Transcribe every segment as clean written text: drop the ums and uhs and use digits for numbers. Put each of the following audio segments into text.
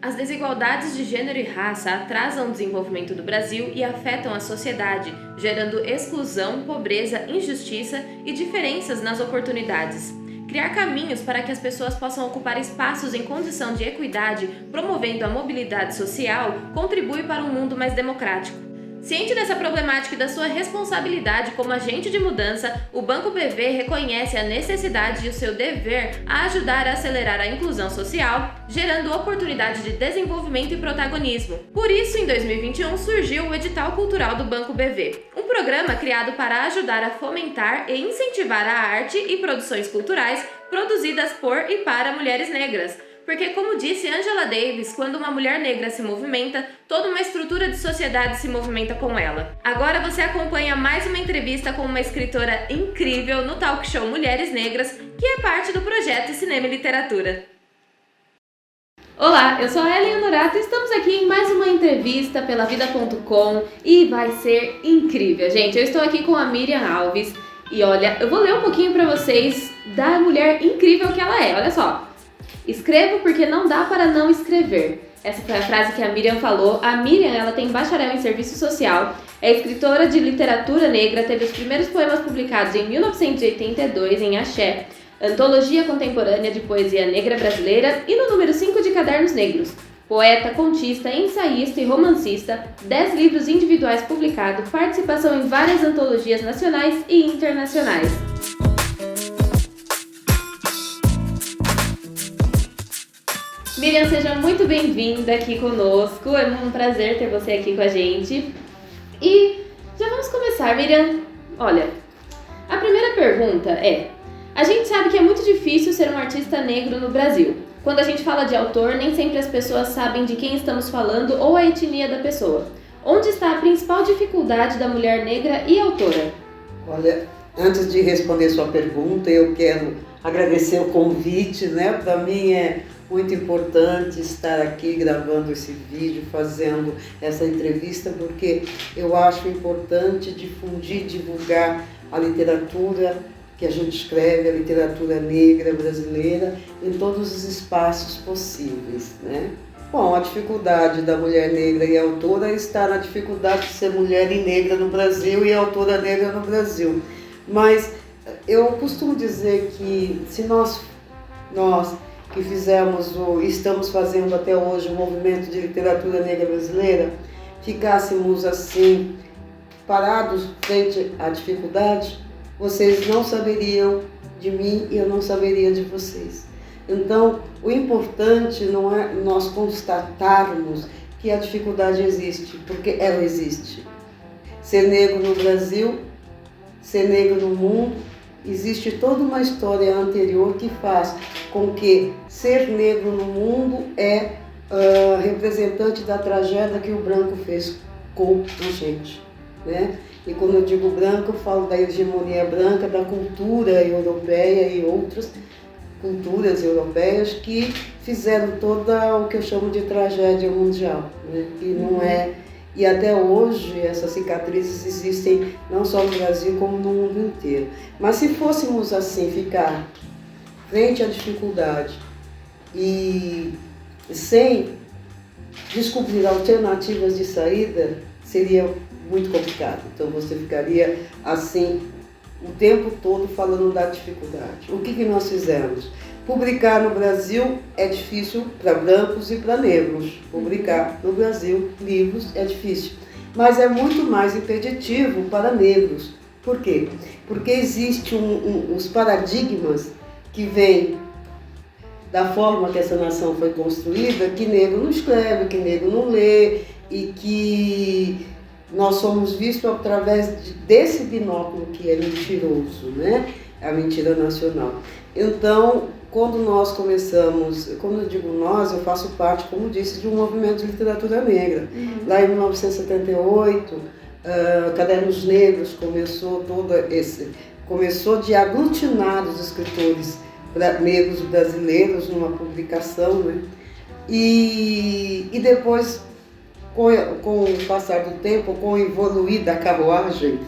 As desigualdades de gênero e raça atrasam o desenvolvimento do Brasil e afetam a sociedade, gerando exclusão, pobreza, injustiça e diferenças nas oportunidades. Criar caminhos para que as pessoas possam ocupar espaços em condição de equidade, promovendo a mobilidade social, contribui para um mundo mais democrático. Ciente dessa problemática e da sua responsabilidade como agente de mudança, o Banco BV reconhece a necessidade e o seu dever a ajudar a acelerar a inclusão social, gerando oportunidade de desenvolvimento e protagonismo. Por isso, em 2021, surgiu o Edital Cultural do Banco BV, um programa criado para ajudar a fomentar e incentivar a arte e produções culturais produzidas por e para mulheres negras. Porque, como disse Angela Davis, quando uma mulher negra se movimenta, toda uma estrutura de sociedade se movimenta com ela. Agora você acompanha mais uma entrevista com uma escritora incrível no talk show Mulheres Negras, que é parte do projeto Cinema e Literatura. Olá, eu sou a Ellen Honorato e estamos aqui em mais uma entrevista pela Vida.com e vai ser incrível, gente. Eu estou aqui com a Miriam Alves e olha, eu vou ler um pouquinho para vocês da mulher incrível que ela é, olha só. Escrevo porque não dá para não escrever. Essa foi a frase que a Miriam falou. A Miriam, ela tem bacharel em serviço social, é escritora de literatura negra, teve os primeiros poemas publicados em 1982 em Axé, Antologia Contemporânea de Poesia Negra Brasileira e no número 5 de Cadernos Negros. Poeta, contista, ensaísta e romancista, 10 livros individuais publicados, participação em várias antologias nacionais e internacionais. Miriam, seja muito bem-vinda aqui conosco, é um prazer ter você aqui com a gente. E já vamos começar, Miriam. Olha, a primeira pergunta é, a gente sabe que é muito difícil ser um artista negro no Brasil. Quando a gente fala de autor, nem sempre as pessoas sabem de quem estamos falando ou a etnia da pessoa. Onde está a principal dificuldade da mulher negra e autora? Olha, antes de responder sua pergunta, eu quero agradecer o convite, né? Para mim é muito importante estar aqui gravando esse vídeo, fazendo essa entrevista, porque eu acho importante difundir, divulgar a literatura que a gente escreve, a literatura negra brasileira, em todos os espaços possíveis, né? Bom, a dificuldade da mulher negra e autora está na dificuldade de ser mulher e negra no Brasil e autora negra no Brasil. Mas eu costumo dizer que se nós que fizemos estamos fazendo até hoje o movimento de literatura negra brasileira, ficássemos assim, parados frente à dificuldade, vocês não saberiam de mim e eu não saberia de vocês. Então, o importante não é nós constatarmos que a dificuldade existe, porque ela existe. Ser negro no Brasil, ser negro no mundo, existe toda uma história anterior que faz com que ser negro no mundo é representante da tragédia que o branco fez com a gente, né? E quando eu digo branco, eu falo da hegemonia branca, da cultura europeia e outras culturas europeias que fizeram toda o que eu chamo de tragédia mundial, né? E não é. E até hoje essas cicatrizes existem não só no Brasil como no mundo inteiro. Mas se fôssemos assim ficar frente à dificuldade e sem descobrir alternativas de saída, seria muito complicado. Então você ficaria assim o tempo todo falando da dificuldade. O que nós fizemos? Publicar no Brasil é difícil para brancos e para negros. Publicar no Brasil livros é difícil, mas é muito mais impeditivo para negros. Por quê? Porque existem os paradigmas que vêm da forma que essa nação foi construída, que negro não escreve, que negro não lê, e que nós somos vistos através desse binóculo que é mentiroso, né? A mentira nacional. Então, quando nós começamos, quando eu digo nós, eu faço parte, como disse, de um movimento de literatura negra. Lá em 1978, Cadernos Negros começou de aglutinar os escritores negros brasileiros numa publicação, né? E depois, com o passar do tempo, com o evoluir da carruagem,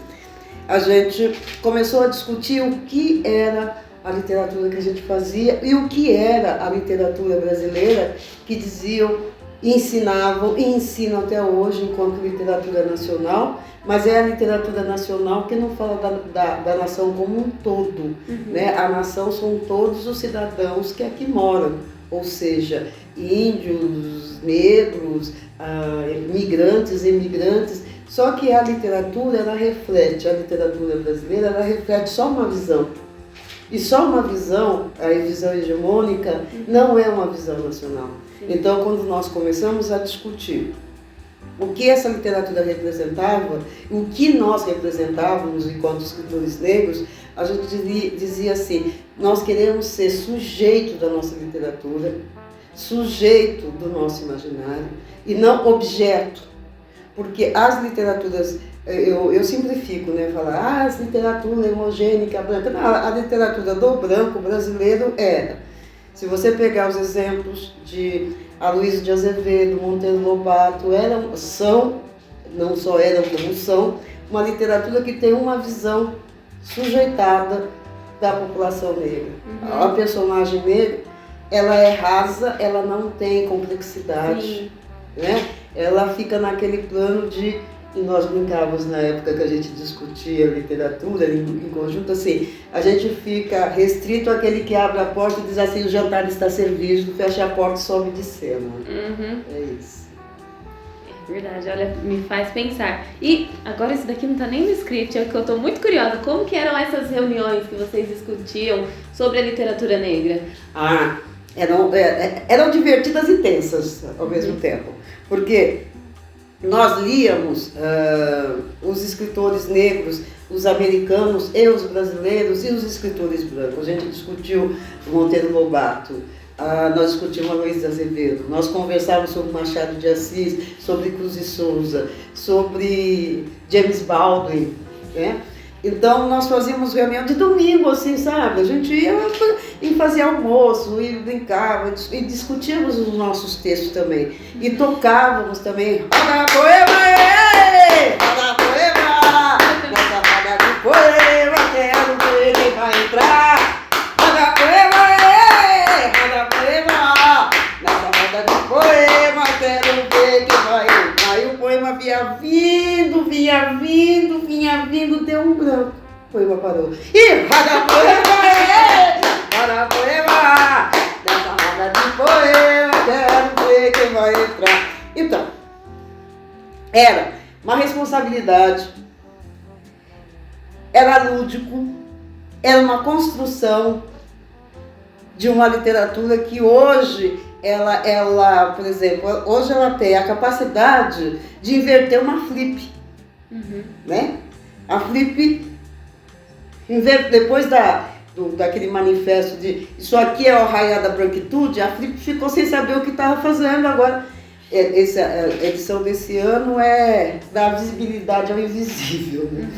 a gente começou a discutir o que era a literatura que a gente fazia e o que era a literatura brasileira, que diziam ensinavam e ensinam até hoje enquanto literatura nacional, mas é a literatura nacional que não fala da nação como um todo, né? A nação são todos os cidadãos que aqui moram, ou seja, índios, negros, migrantes, imigrantes, só que a literatura, a literatura brasileira, ela reflete só uma visão. E só uma visão, a visão hegemônica, não é uma visão nacional. Então, quando nós começamos a discutir o que essa literatura representava, o que nós representávamos enquanto escritores negros, a gente dizia assim, nós queremos ser sujeito da nossa literatura, sujeito do nosso imaginário, e não objeto. Porque as literaturas, eu simplifico, né? Falar, as literatura homogênica, branca. Não, a literatura do branco brasileiro era. Se você pegar os exemplos de Aloysio de Azevedo, Monteiro Lobato, não só eram como são, uma literatura que tem uma visão sujeitada da população negra. A personagem negra, ela é rasa, ela não tem complexidade, né? Ela fica naquele plano de, e nós brincávamos na época que a gente discutia literatura em conjunto, assim, a gente fica restrito àquele que abre a porta e diz assim, o jantar está servido, fecha a porta e sobe de cena. É isso. É verdade, olha, me faz pensar. E agora isso daqui não está nem no script, é que eu estou muito curiosa, como que eram essas reuniões que vocês discutiam sobre a literatura negra? Eram divertidas e tensas ao mesmo tempo, porque nós líamos os escritores negros, os americanos e os brasileiros e os escritores brancos. A gente discutiu Monteiro Lobato, nós discutimos Aloysio de Azevedo, nós conversávamos sobre Machado de Assis, sobre Cruz e Souza, sobre James Baldwin, né? Então nós fazíamos reunião de domingo, assim, sabe? A gente ia e fazia almoço, e brincava, e discutíamos os nossos textos também. E tocávamos também, roda poema, roda poema, nessa roda de poema, quero ver quem vai entrar. Roda poema, nessa roda de poema, quero ver quem vai entrar. Aí o poema vinha vindo, deu um branco. O poema parou. E roda poema, nessa roda de poema, quero ver quem vai entrar. Então, era uma responsabilidade, era lúdico, era uma construção de uma literatura que hoje ela, por exemplo, hoje ela tem a capacidade de inverter uma flip, né? A flip, depois daquele manifesto de isso aqui é o raiar da branquitude, a flip ficou sem saber o que estava fazendo. Agora, a edição desse ano é dar visibilidade ao invisível, né?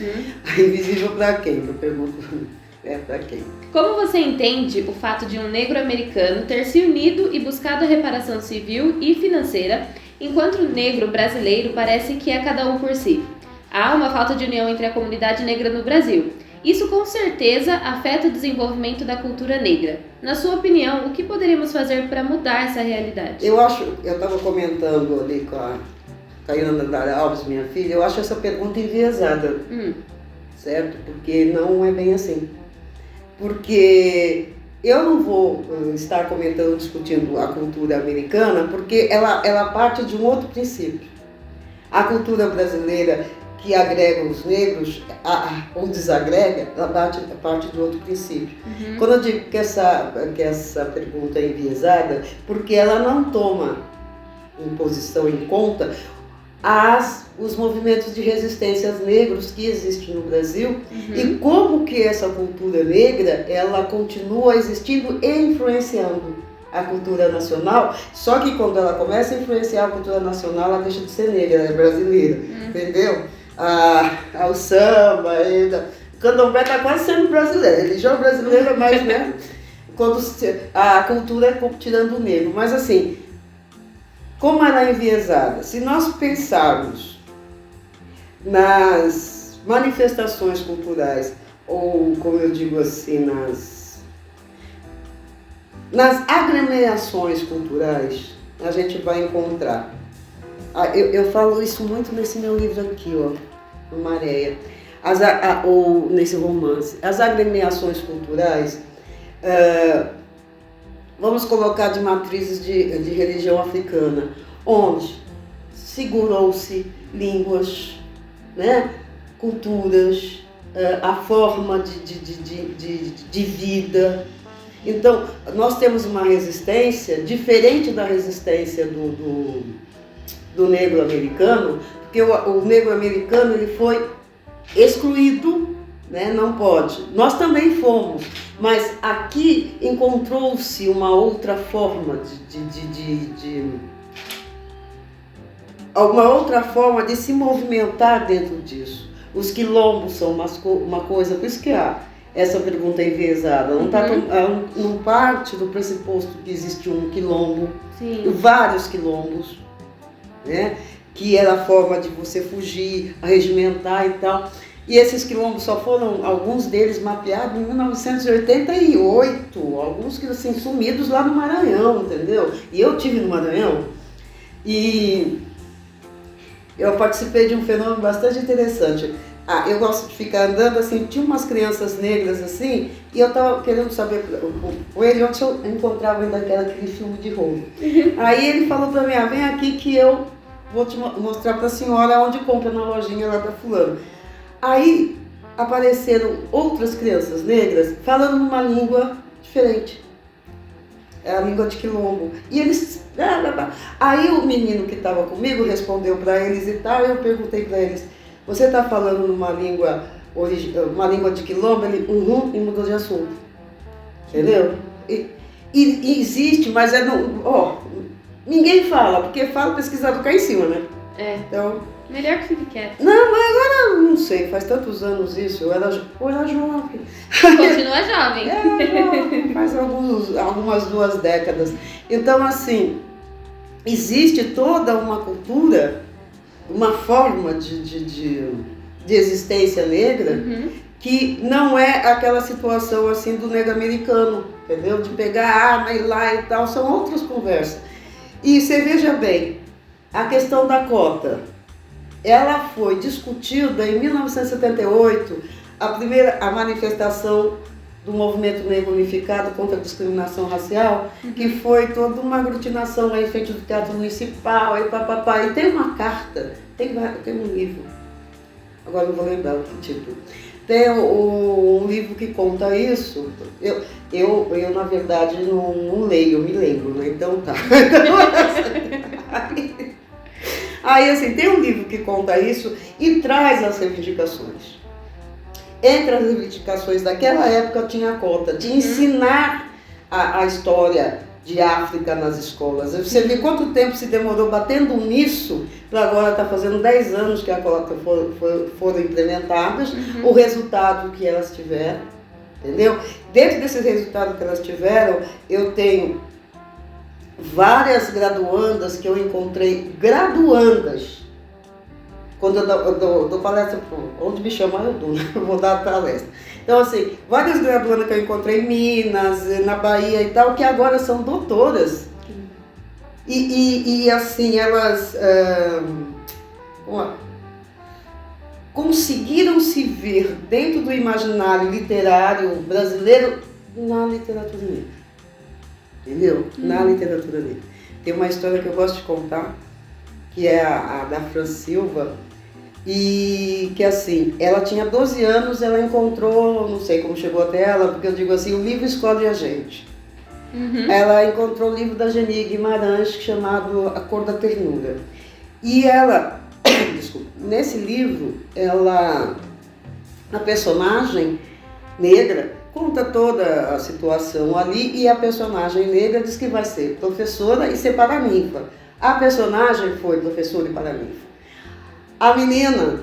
Invisível para quem? Eu pergunto. Para quem? Como você entende o fato de um negro americano ter se unido e buscado a reparação civil e financeira, enquanto o negro brasileiro parece que é cada um por si? Há uma falta de união entre a comunidade negra no Brasil. Isso com certeza afeta o desenvolvimento da cultura negra. Na sua opinião, o que poderíamos fazer para mudar essa realidade? Eu estava comentando ali com a Caiana Dara Alves, minha filha, eu acho essa pergunta enviesada, certo? Porque não é bem assim. Porque eu não vou estar comentando, discutindo a cultura americana, porque ela parte de um outro princípio. A cultura brasileira, que agrega os negros, ou desagrega, ela parte de outro princípio. Quando eu digo que essa pergunta é enviesada, porque ela não toma em posição, em conta, os movimentos de resistências negros que existem no Brasil e como que essa cultura negra ela continua existindo e influenciando a cultura nacional, só que quando ela começa a influenciar a cultura nacional, ela deixa de ser negra, ela é brasileira, entendeu? O samba, o candomblé está quase sendo brasileiro, a religião brasileira, mas né, quando a cultura é tirando o negro, mas assim, como ela é enviesada? Se nós pensarmos nas manifestações culturais, ou como eu digo assim, nas agremiações culturais, a gente vai encontrar. Eu falo isso muito nesse meu livro aqui, ó, no Maréia, ou nesse romance. As agremiações culturais, vamos colocar de matrizes de religião africana, onde segurou-se línguas, né, culturas, a forma de vida. Então, nós temos uma resistência diferente da resistência do negro americano, porque o negro americano ele foi excluído, né? Não pode. Nós também fomos, mas aqui encontrou-se uma outra forma uma outra forma de se movimentar dentro disso. Os quilombos são uma coisa, por isso que essa pergunta é enviesada, não parte do pressuposto que existe um quilombo, vários quilombos, né? Que era a forma de você fugir, arregimentar e tal. E esses quilombos só foram, alguns deles mapeados em 1988, alguns que assim, sumidos lá no Maranhão, entendeu? E eu tive no Maranhão e eu participei de um fenômeno bastante interessante. Eu gosto de ficar andando assim, tinha umas crianças negras assim, e eu estava querendo saber com ele onde eu encontrava ainda aquele filme de roubo. Aí ele falou para mim, vem aqui que eu vou te mostrar para a senhora onde compra na lojinha lá da fulano. Aí apareceram outras crianças negras falando uma língua diferente. É a língua de quilombo. E eles... Aí o menino que estava comigo respondeu para eles e tal, e eu perguntei para eles, você está falando numa língua de quilombo? Ele, e mudou de assunto. Entendeu? E existe, mas ninguém fala, porque fala o pesquisador cai em cima, né? Então, melhor que fique quieto. Não, mas agora não sei, faz tantos anos isso, eu era jovem. Continua jovem. Jovem, faz algumas 2 décadas. Então, assim, existe toda uma cultura, uma forma de existência negra, que não é aquela situação assim do negro americano, entendeu? De pegar a arma e ir lá e tal, são outras conversas. E você veja bem, a questão da cota, ela foi discutida em 1978, a manifestação do movimento negro unificado contra a discriminação racial, que foi toda uma aglutinação lá em frente do Teatro Municipal, e papapá. E tem uma carta, tem um livro, agora não vou lembrar o título. Tem um livro que conta isso. Eu na verdade, não leio, eu me lembro, né? Então tá. Aí, assim, tem um livro que conta isso e traz as reivindicações. Entre as reivindicações daquela época tinha a cota de ensinar a história de África nas escolas. Você vê quanto tempo se demorou batendo nisso, para agora está fazendo 10 anos que a cota foram implementadas, o resultado que elas tiveram, entendeu? Dentro desses resultados que elas tiveram, eu tenho várias graduandas que eu encontrei, quando eu dou palestra, onde me chamar eu dou, eu vou dar palestra. Então, assim, várias graduandas que eu encontrei em Minas, na Bahia e tal, que agora são doutoras. E assim, elas conseguiram se ver dentro do imaginário literário brasileiro na literatura negra. Entendeu? Na literatura negra. Tem uma história que eu gosto de contar, que é a da Fran Silva, e que assim, ela tinha 12 anos, ela encontrou, não sei como chegou até ela, porque eu digo assim, o livro escolhe a gente. Ela encontrou o livro da Geni Guimarães, chamado A Cor da Ternura. E ela, desculpa, nesse livro, a personagem negra conta toda a situação ali, e a personagem negra diz que vai ser professora e ser paraninfa. A personagem foi professora e paraninfa. A menina,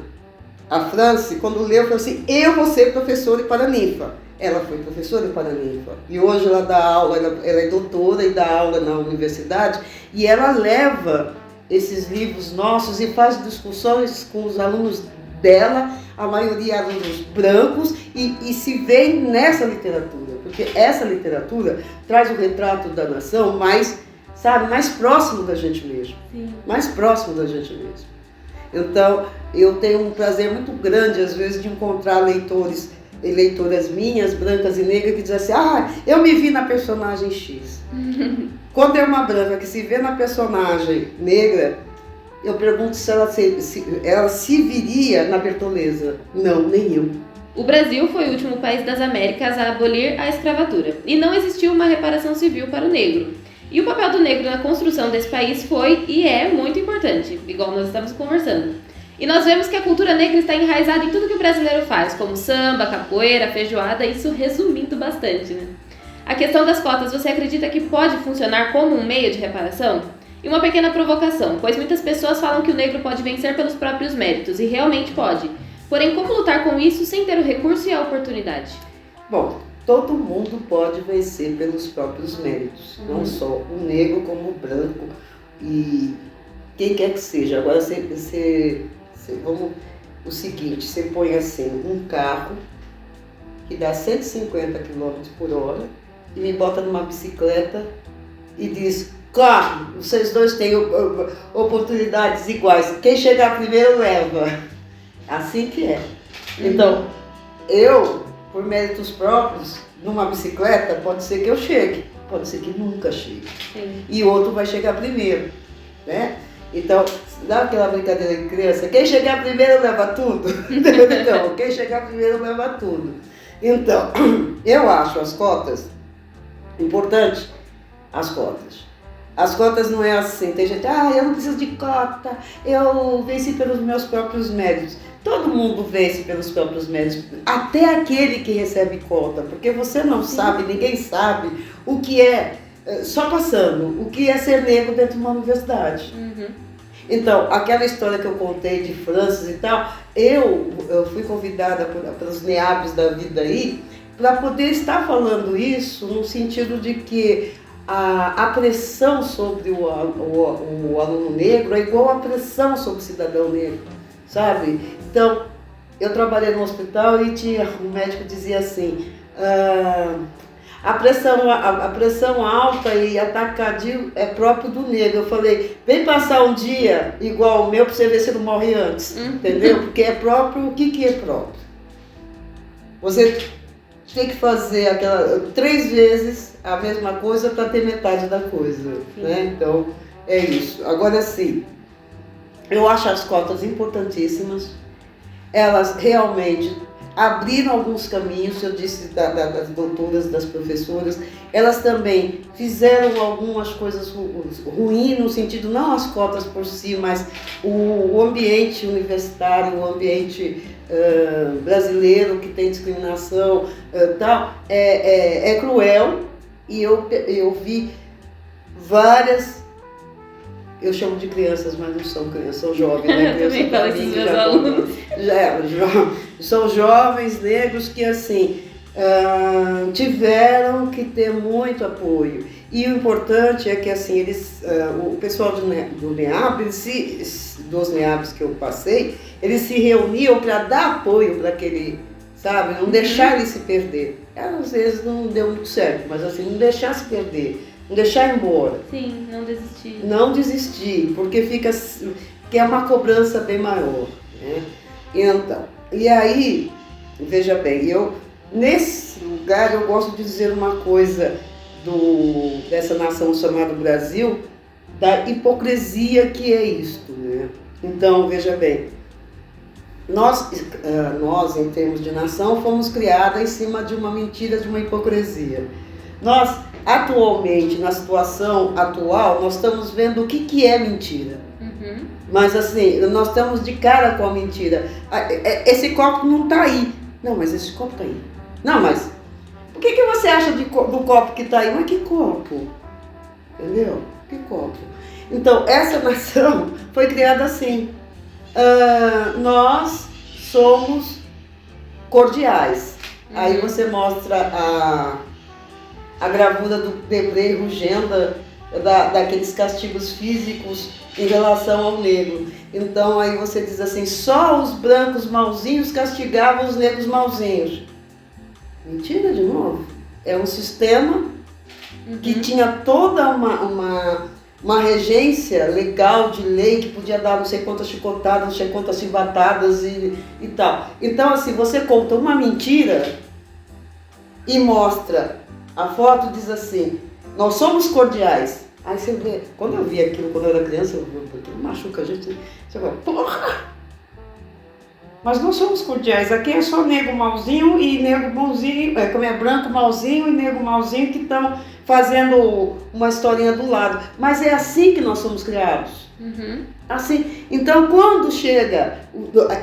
a Franci, quando leu, falou assim, eu vou ser professora e paraninfa. Ela foi professora e paraninfa. E hoje ela dá aula, ela é doutora e dá aula na universidade, e ela leva esses livros nossos e faz discussões com os alunos dela, a maioria alunos brancos, e se vê nessa literatura, porque essa literatura traz o retrato da nação mais sabe, mais próximo da gente mesmo. Sim. Mais próximo da gente mesmo. Então, eu tenho um prazer muito grande, às vezes, de encontrar leitores e leitoras minhas, brancas e negras, que dizem assim, eu me vi na personagem X. Quando é uma branca que se vê na personagem negra, eu pergunto se ela se viria na Bertoleza. Não, nem eu. O Brasil foi o último país das Américas a abolir a escravatura, e não existiu uma reparação civil para o negro. E o papel do negro na construção desse país foi e é muito importante, igual nós estamos conversando. E nós vemos que a cultura negra está enraizada em tudo que o brasileiro faz, como samba, capoeira, feijoada, isso resumindo bastante, né? A questão das cotas, você acredita que pode funcionar como um meio de reparação? E uma pequena provocação, pois muitas pessoas falam que o negro pode vencer pelos próprios méritos, e realmente pode. Porém, como lutar com isso sem ter o recurso e a oportunidade? Bom, todo mundo pode vencer pelos próprios méritos, não só o negro como o branco e quem quer que seja. Agora, vamos, o seguinte, você põe assim, um carro que dá 150 km por hora e me bota numa bicicleta e diz, claro, vocês dois têm oportunidades iguais, quem chegar primeiro leva. Assim que é. Então, eu, por méritos próprios, numa bicicleta, pode ser que eu chegue, pode ser que nunca chegue. Sim. E o outro vai chegar primeiro, né? Então, dá aquela brincadeira de criança, quem chegar primeiro leva tudo. Então, quem chegar primeiro leva tudo. Então, eu acho as cotas importantes, as cotas. As cotas não é assim, tem gente, eu não preciso de cota, eu venci pelos meus próprios méritos. Todo mundo vence pelos próprios méritos, até aquele que recebe cota, porque você não sabe, ninguém sabe o que é, só passando, o que é ser negro dentro de uma universidade. Então, aquela história que eu contei de Francis e tal, eu fui convidada pelos NEABs da vida aí, para poder estar falando isso no sentido de que a pressão sobre o aluno negro é igual a pressão sobre o cidadão negro, sabe? Então, eu trabalhei no hospital e um médico dizia assim, a pressão alta e ataque cardíaco é próprio do negro. Eu falei, vem passar um dia igual o meu para você ver se não morre antes, entendeu? Porque é próprio, o que é próprio? Você tem que fazer 3 vezes a mesma coisa para ter metade da coisa, né? Então, é isso. Agora sim, eu acho as cotas importantíssimas. Elas realmente abriram alguns caminhos, eu disse das doutoras, das professoras. Elas também fizeram algumas coisas ruins, no sentido, não as cotas por si, mas o ambiente universitário, o ambiente brasileiro que tem discriminação, tal, é cruel. E eu vi várias, eu chamo de crianças, mas não são crianças, são jovens, né? Eu também falo esses meus alunos. São jovens negros que, assim, tiveram que ter muito apoio. E o importante é que, assim, o pessoal do NEAB, dos NEABs que eu passei, eles se reuniam para dar apoio para aquele, sabe, não deixar ele se perder. Às vezes não deu muito certo, mas assim, não deixar se perder, não deixar ir embora. Sim, não desistir. Não desistir, porque que é uma cobrança bem maior, né? Então, e aí, veja bem, nesse lugar eu gosto de dizer uma coisa dessa nação chamada Brasil, da hipocrisia que é isto, né? Então, veja bem, nós, em termos de nação, fomos criadas em cima de uma mentira, de uma hipocrisia. Nós, atualmente, na situação atual, nós estamos vendo o que é mentira. Mas assim, nós estamos de cara com a mentira. Esse copo não está aí. Não, mas esse copo está aí. Não, mas o que você acha do copo que está aí? Mas que copo? Entendeu? Que copo? Então, essa nação foi criada assim. Nós somos cordiais. Aí você mostra a gravura do Debré Rugenda, daqueles castigos físicos em relação ao negro. Então aí você diz assim, só os brancos mauzinhos castigavam os negros mauzinhos. Mentira de novo. É um sistema que tinha toda uma regência legal de lei, que podia dar não sei quantas chicotadas, não sei quantas chibatadas e tal. Então, assim, você conta uma mentira e mostra a foto, diz assim, nós somos cordiais. Aí você vê, quando eu vi aquilo, quando eu era criança, aquilo machuca a gente, você fala, porra! Mas nós somos cordiais, aqui é só nego malzinho e nego bonzinho, como é branco malzinho e nego malzinho que estão fazendo uma historinha do lado. Mas é assim que nós somos criados. Uhum. Assim. Então, quando chega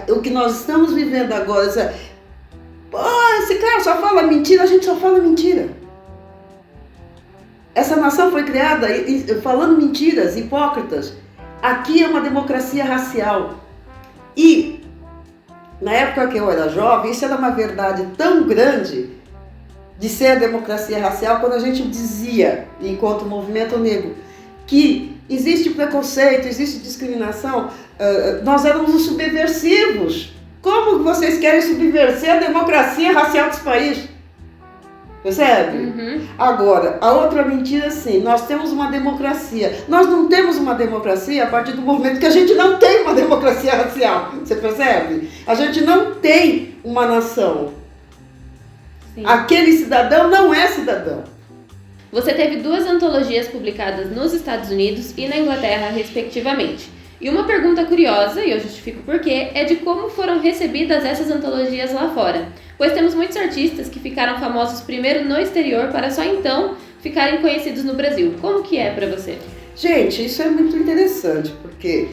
o que nós estamos vivendo agora, esse cara só fala mentira, a gente só fala mentira. Essa nação foi criada falando mentiras, hipócritas. Aqui é uma democracia racial. E na época que eu era jovem, isso era uma verdade tão grande de ser a democracia racial, quando a gente dizia, enquanto movimento negro, que existe preconceito, existe discriminação, nós éramos os subversivos. Como vocês querem subverter a democracia racial desse país? Percebe? Uhum. Agora, a outra mentira, sim, nós temos uma democracia. Nós não temos uma democracia a partir do momento que a gente não tem uma democracia racial. Você percebe? A gente não tem uma nação. Sim. Aquele cidadão não é cidadão. Você teve 2 antologias publicadas nos Estados Unidos e na Inglaterra, respectivamente. E uma pergunta curiosa, e eu justifico por quê, é de como foram recebidas essas antologias lá fora. Pois temos muitos artistas que ficaram famosos primeiro no exterior para só então ficarem conhecidos no Brasil. Como que é para você? Gente, isso é muito interessante, porque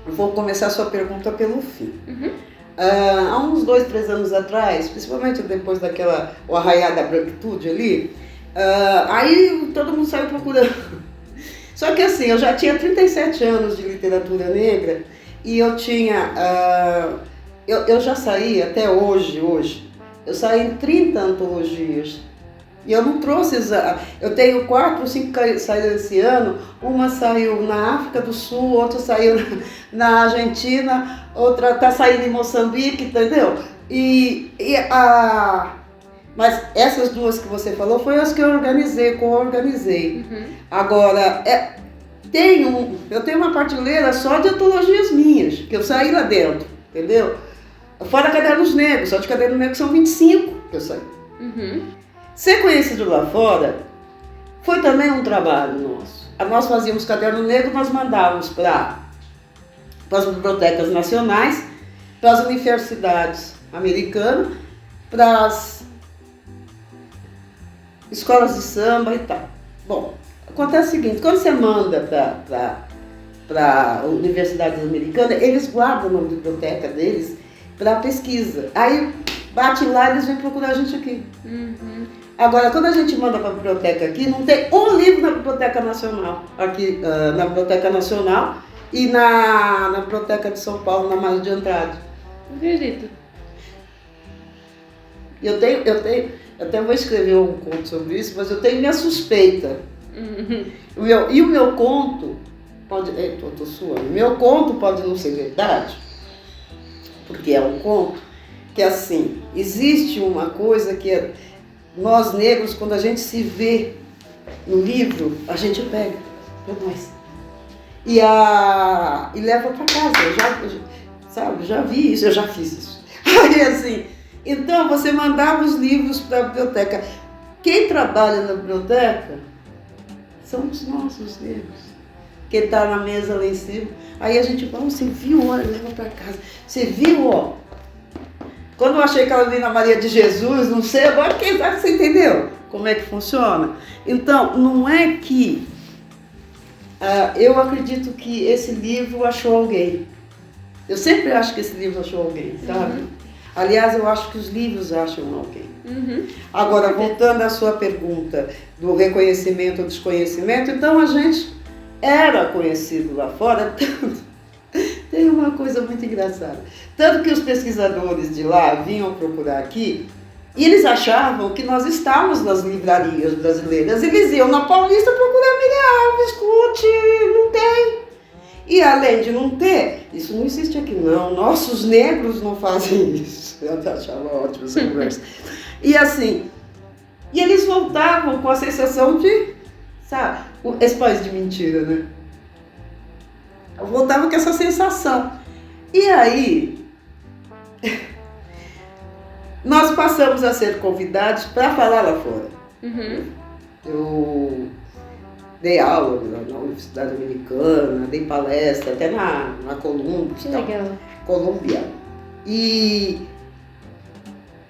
eu vou começar a sua pergunta pelo fim. Uhum. Há uns 2, 3 anos atrás, principalmente depois o arraiar da branquitude ali, aí todo mundo saiu procurando. Só que assim, eu já tinha 37 anos de literatura negra e eu tinha... Eu já saí até hoje, eu saí em 30 antologias. E eu não trouxe... Eu tenho 4 ou 5 que saíram esse ano. Uma saiu na África do Sul, outra saiu na Argentina, outra está saindo em Moçambique, entendeu? Mas essas 2 que você falou foram as que eu co-organizei. Uhum. Agora, eu tenho uma prateleira só de antologias minhas, que eu saí lá dentro, entendeu? Fora Cadernos Negros, só de Cadernos Negros são 25 que eu saí. Uhum. Ser conhecido lá fora foi também um trabalho nosso. Nós fazíamos Caderno Negro, nós mandávamos para as bibliotecas nacionais, para as universidades americanas, para as escolas de samba e tal. Bom, acontece o seguinte, quando você manda para universidades americanas, eles guardam na biblioteca deles para pesquisa. Aí bate lá e eles vêm procurar a gente aqui. Uhum. Agora, quando a gente manda para a biblioteca aqui, não tem um livro na Biblioteca Nacional. Aqui na Biblioteca Nacional e na Biblioteca de São Paulo, na Mário de Andrade. Não acredito. Eu até vou escrever um conto sobre isso, mas eu tenho minha suspeita. Uhum. O meu conto pode... Tô suando. O meu conto pode não ser verdade, porque é um conto que, assim, existe uma coisa que nós negros, quando a gente se vê no livro, a gente pega para nós e leva para casa. Eu já vi isso, eu já fiz isso. Aí, assim, então você mandava os livros para a biblioteca. Quem trabalha na biblioteca são os nossos negros. Quem está na mesa lá em cima. Aí a gente fala, você viu, olha, leva para casa. Você viu, ó. Quando eu achei que ela vinha na Maria de Jesus, não sei, agora quem sabe, você entendeu como é que funciona? Então, não é que... eu acredito que esse livro achou alguém. Eu sempre acho que esse livro achou alguém, sabe? Uhum. Aliás, eu acho que os livros acham alguém. Uhum. Agora, voltando à sua pergunta do reconhecimento ou desconhecimento, então a gente era conhecido lá fora, tanto... Tem uma coisa muito engraçada. Tanto que os pesquisadores de lá vinham procurar aqui e eles achavam que nós estávamos nas livrarias brasileiras. Eles iam na Paulista procurar Miriam Alves, Clute, não tem. E além de não ter, isso não existe aqui não. Nossos negros não fazem isso. Eu achava ótimo essa conversa. E assim, E eles voltavam com a sensação de, sabe, esse país de mentira, né? Eu voltava com essa sensação. E aí, nós passamos a ser convidados para falar lá fora. Eu dei aula na Universidade Americana, dei palestra até na Colômbia. Que legal. Colômbia. E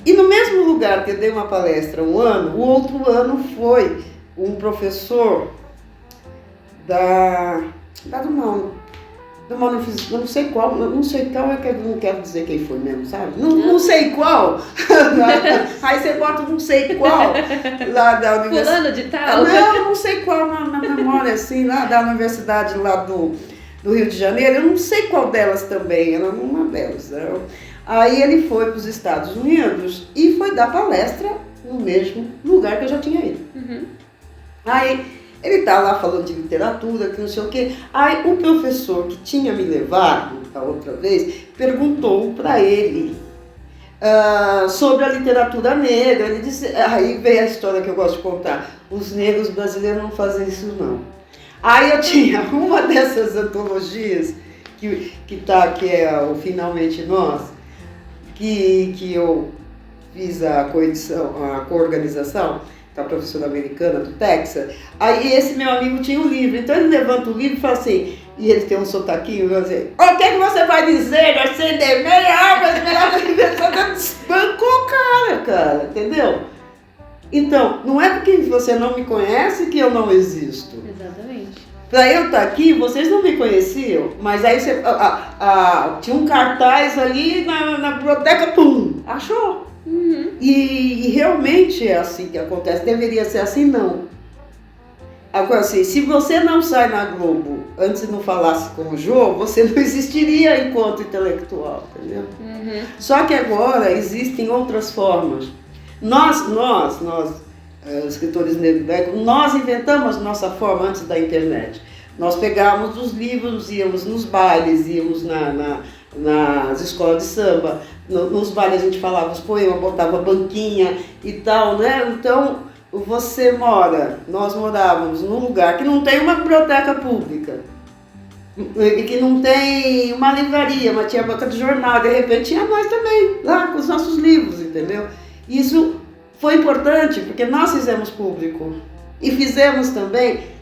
no mesmo lugar que eu dei uma palestra um ano, o outro ano foi um professor não sei qual, é que eu não quero dizer quem foi mesmo, sabe? Não sei qual. Aí você bota não sei qual lá da universidade. Fulano de tal? Não sei qual na memória, assim, lá da universidade lá do Rio de Janeiro, eu não sei qual delas também, era uma delas. Né? Aí ele foi para os Estados Unidos e foi dar palestra no mesmo lugar que eu já tinha ido. Aí ele tá lá falando de literatura, que não sei o quê. Aí o professor que tinha me levado a outra vez perguntou para ele sobre a literatura negra. Ele disse, aí veio a história que eu gosto de contar. Os negros brasileiros não fazem isso não. Aí eu tinha uma dessas antologias que é o Finalmente Nós, que eu fiz a coorganização da professora americana do Texas. Aí esse meu amigo tinha um livro, então ele levanta o livro e fala assim, e ele tem um sotaquinho, vai dizer, o que você vai dizer? Acender meia água, desbancou o cara, entendeu? Então, não é porque você não me conhece que eu não existo. Exatamente. Para eu estar aqui, vocês não me conheciam, mas aí você, tinha um cartaz ali na biblioteca, pum, achou. E realmente é assim que acontece, deveria ser assim, não. Agora assim, se você não sai na Globo antes de não falasse com o Jô, você não existiria enquanto intelectual, entendeu? Só que agora existem outras formas. Nós escritores negros, nós inventamos nossa forma antes da internet. Nós pegávamos os livros, íamos nos bailes, íamos nas escolas de samba, nos bailes a gente falava os poemas, botava banquinha e tal, né? Então, nós morávamos num lugar que não tem uma biblioteca pública, que não tem uma livraria, mas tinha banca de jornal, de repente tinha nós também, lá com os nossos livros, entendeu? Isso foi importante, porque nós fizemos público e fizemos também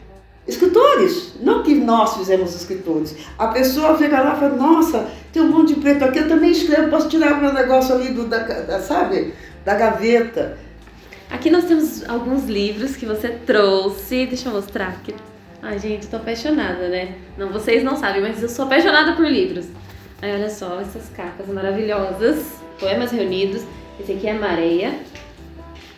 escritores, não que nós fizemos escritores. A pessoa fica lá e fala, nossa, tem um monte de preto aqui, eu também escrevo, posso tirar o meu negócio ali da gaveta. Aqui nós temos alguns livros que você trouxe, deixa eu mostrar aqui. Ai gente, eu tô apaixonada, né? Não, vocês não sabem, mas eu sou apaixonada por livros. Aí olha só, essas capas maravilhosas, poemas reunidos, esse aqui é Mareia.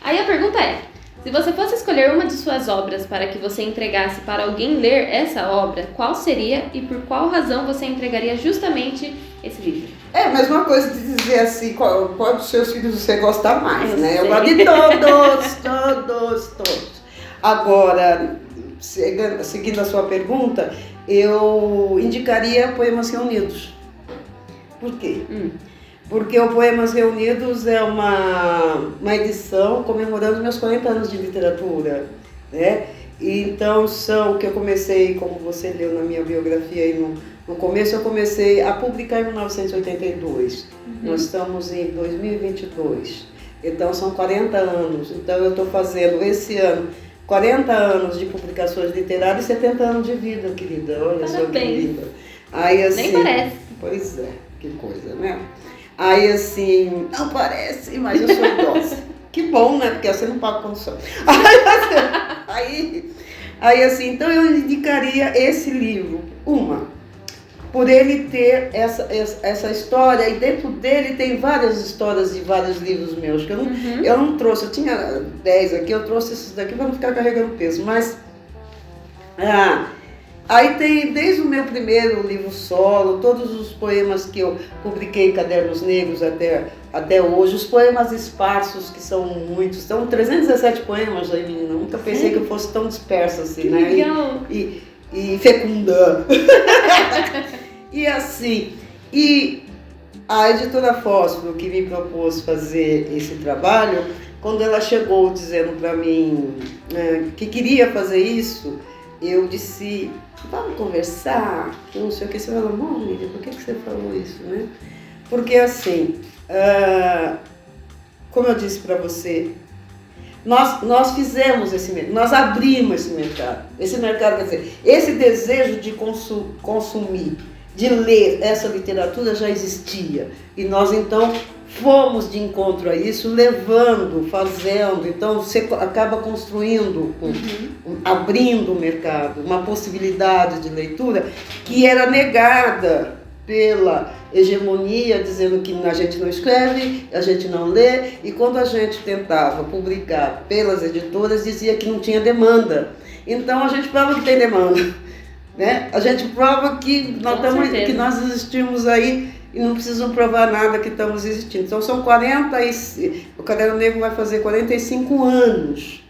Aí a pergunta é, se você fosse escolher uma de suas obras para que você entregasse para alguém ler essa obra, qual seria e por qual razão você entregaria justamente esse livro? É a mesma coisa de dizer assim, qual dos seus filhos você gosta mais, né? Eu gosto de todos. Agora, seguindo a sua pergunta, eu indicaria Poemas Reunidos. Por quê? Porque o Poemas Reunidos é uma edição comemorando meus 40 anos de literatura, né? Então são que eu comecei, como você leu na minha biografia aí no começo, eu comecei a publicar em 1982. Nós estamos em 2022, então são 40 anos. Então eu estou fazendo esse ano 40 anos de publicações literárias e 70 anos de vida, querida. Olha só que linda. Aí, assim, nem parece. Pois é, que coisa, né? Aí assim, não parece, mas eu sou idosa. Que bom, né? Porque você não paga condução. Aí assim, então eu indicaria esse livro. Por ele ter essa história, e dentro dele tem várias histórias de vários livros meus, que eu não trouxe, eu tinha 10 aqui, eu trouxe esses daqui para não ficar carregando peso, mas aí tem desde o meu primeiro livro solo, todos os poemas que eu publiquei em Cadernos Negros até hoje, os poemas esparsos, que são muitos, são 317 poemas aí, menina, nunca pensei que eu fosse tão dispersa assim, que né? Legal. E fecundando. E assim, a editora Fósforo, que me propôs fazer esse trabalho, quando ela chegou dizendo para mim que queria fazer isso, eu disse, vamos conversar, que não sei o que. Você falou, não, Lídia, por que você falou isso, né? Porque assim, como eu disse para você, nós fizemos esse mercado, nós abrimos esse mercado. Esse mercado, quer dizer, esse desejo de consumir, de ler essa literatura já existia. E nós então fomos de encontro a isso, levando, fazendo. Então você acaba construindo, abrindo o mercado, uma possibilidade de leitura que era negada pela hegemonia, dizendo que a gente não escreve, a gente não lê, e quando a gente tentava publicar pelas editoras, dizia que não tinha demanda. Então a gente prova que tem demanda, né? A gente prova que nós existimos aí e não precisam provar nada que estamos existindo. Então são o Caderno Negro vai fazer 45 anos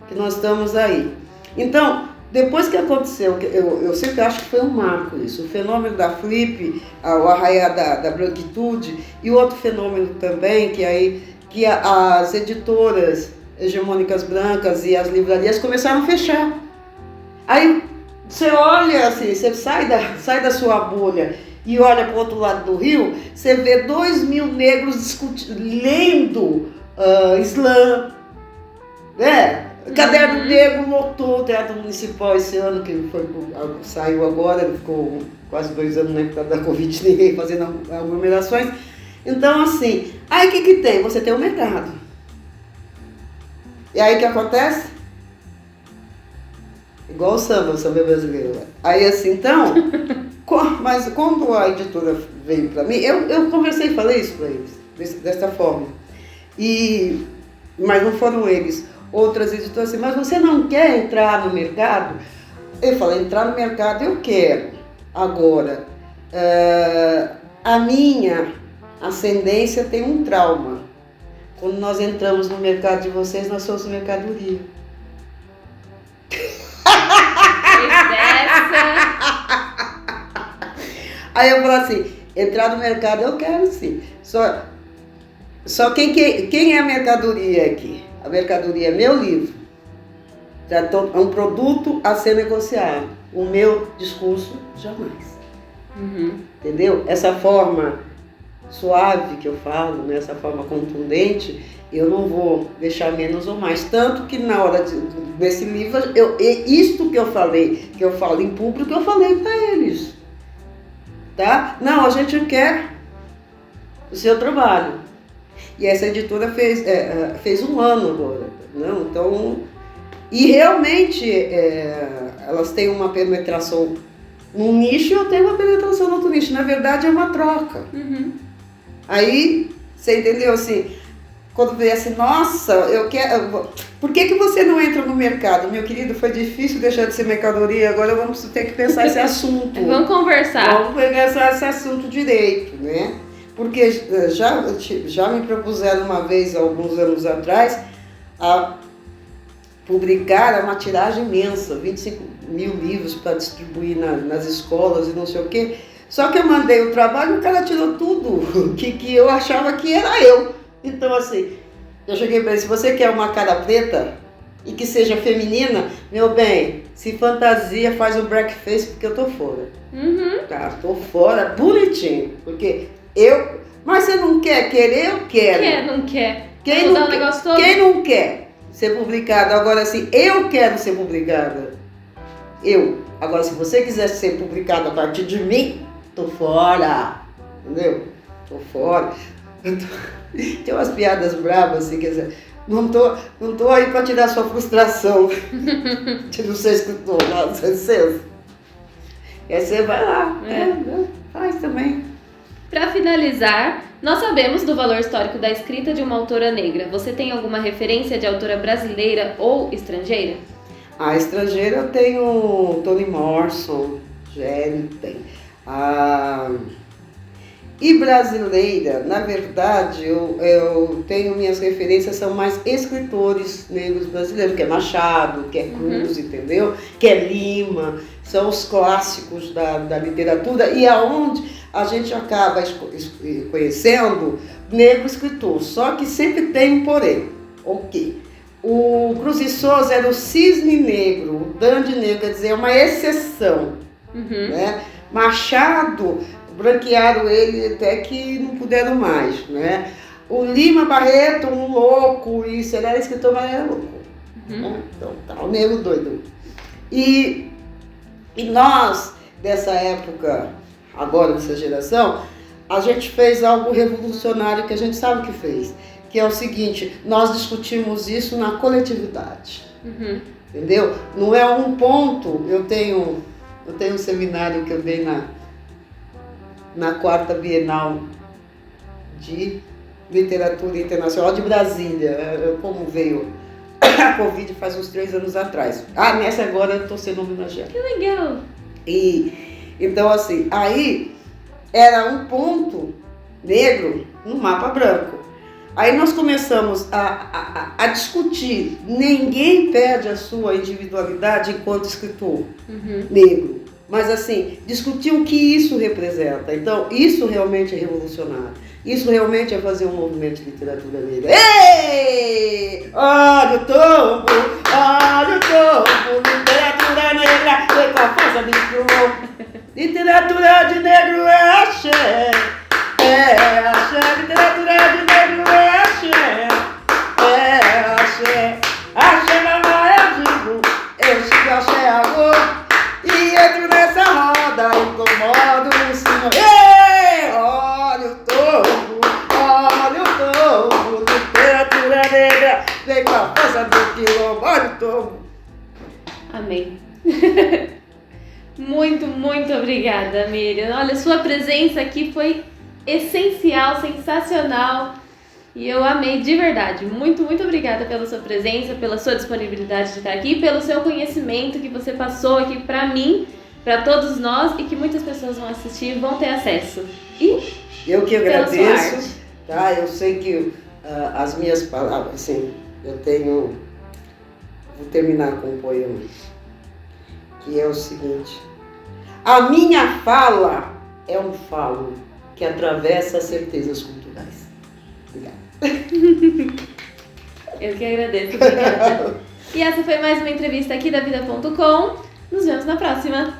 que nós estamos aí. Então, depois que aconteceu, eu sempre acho que foi um marco isso, o fenômeno da Flip, o arraiar da branquitude, e outro fenômeno também, que as editoras hegemônicas brancas e as livrarias começaram a fechar. Aí você olha assim, você sai da sua bolha e olha para o outro lado do rio, você vê 2.000 negros lendo Islã, né? Caderno Negro lotou o Teatro Municipal esse ano, que saiu agora, ele ficou quase 2 anos, né, por causa da Covid, ninguém fazendo aglomerações. Então, assim, aí o que tem? Você tem o mercado. E aí o que acontece? Igual o samba brasileiro. Aí assim, então, mas quando a editora veio para mim, eu conversei e falei isso para eles, dessa forma. Mas não foram eles. Outras editoras assim, mas você não quer entrar no mercado? Eu falei, entrar no mercado eu quero. Agora, a minha ascendência tem um trauma. Quando nós entramos no mercado de vocês, nós somos mercadoria. Aí eu falo assim, entrar no mercado eu quero sim. Só quem é a mercadoria aqui? A mercadoria é meu livro. É um produto a ser negociado. O meu discurso, jamais. Entendeu? Essa forma suave que eu falo, né? Essa forma contundente, eu não vou deixar menos ou mais. Tanto que na hora desse livro, isto que eu falei, que eu falo em público, eu falei para eles. Tá? Não, a gente quer o seu trabalho. E essa editora fez 1 ano agora. Não? Então, e realmente elas têm uma penetração num nicho e eu tenho uma penetração no outro nicho. Na verdade é uma troca. Aí, você entendeu assim, quando veio assim, nossa, eu quero. Por que você não entra no mercado? Meu querido, foi difícil deixar de ser mercadoria, agora vamos ter que pensar esse assunto. Vamos conversar. Vamos pensar esse assunto direito, né? Porque já me propuseram uma vez, alguns anos atrás, a publicar uma tiragem imensa, 25 mil livros para distribuir nas escolas e não sei o quê. Só que eu mandei o trabalho e o cara tirou tudo que eu achava que era eu. Então, assim, eu cheguei para ele, se você quer uma cara preta e que seja feminina, meu bem, se fantasia, faz um blackface, porque eu tô fora. Tá, tô fora, bonitinho, porque mas você não quer querer, eu quero. Quer, não quer. Quem não quer ser publicado? Agora, assim, eu quero ser publicada. Agora, se você quiser ser publicado a partir de mim, tô fora. Entendeu? Tô fora. Tem umas piadas bravas, assim, quer dizer, não tô aí pra tirar sua frustração de não ser escritor, não, licença. E aí você vai lá, faz também. Para finalizar, nós sabemos do valor histórico da escrita de uma autora negra. Você tem alguma referência de autora brasileira ou estrangeira? A estrangeira eu tenho Toni Morrison, Gelli, tem. E brasileira, na verdade, eu tenho minhas referências, são mais escritores negros brasileiros, que é Machado, que é Cruz, entendeu? Que é Lima, são os clássicos da literatura, e aonde a gente acaba conhecendo negro escritor, só que sempre tem um porém. Ok. O Cruz e Souza era o cisne negro, o dandy negro, quer dizer, é uma exceção. Né? Machado, branquearam ele até que não puderam mais. Né? O Lima Barreto, um louco, isso, ele era escritor, mas era louco. Né? Então, tá, o negro doido. E nós, dessa época, agora dessa geração, a gente fez algo revolucionário que a gente sabe que fez, que é o seguinte: nós discutimos isso na coletividade, entendeu? Não é um ponto. Eu tenho um seminário que eu dei na 4ª Bienal de Literatura Internacional de Brasília, como veio a Covid faz uns 3 anos atrás. Nessa agora eu estou sendo homenageada. Que legal! E então, assim, aí era um ponto negro no mapa branco. Aí nós começamos a discutir. Ninguém perde a sua individualidade enquanto escritor negro. Mas, assim, discutir o que isso representa. Então, isso realmente é revolucionário. Isso realmente é fazer um movimento de literatura negra. Ei! Olha o tombo, literatura negra, foi com a força de flor. Literatura de negro é axé, literatura de negro é axé, axé na mão eu digo, eu chego axé agora, e entro nessa roda, incomodo o senhor. Ei! Olha o tombo, literatura negra, vem com a força do quilombo, olha o tombo. Amém. Muito, muito obrigada, Miriam. Olha, sua presença aqui foi essencial, sensacional. E eu amei de verdade. Muito, muito obrigada pela sua presença, pela sua disponibilidade de estar aqui, pelo seu conhecimento que você passou aqui para mim, para todos nós, e que muitas pessoas vão assistir e vão ter acesso. E eu que agradeço. Tá? Eu sei que as minhas palavras, assim, vou terminar com um poema, que é o seguinte: a minha fala é um falo que atravessa as certezas culturais. Obrigada. Eu que agradeço, obrigada. E essa foi mais uma entrevista aqui da Vida.com. Nos vemos na próxima.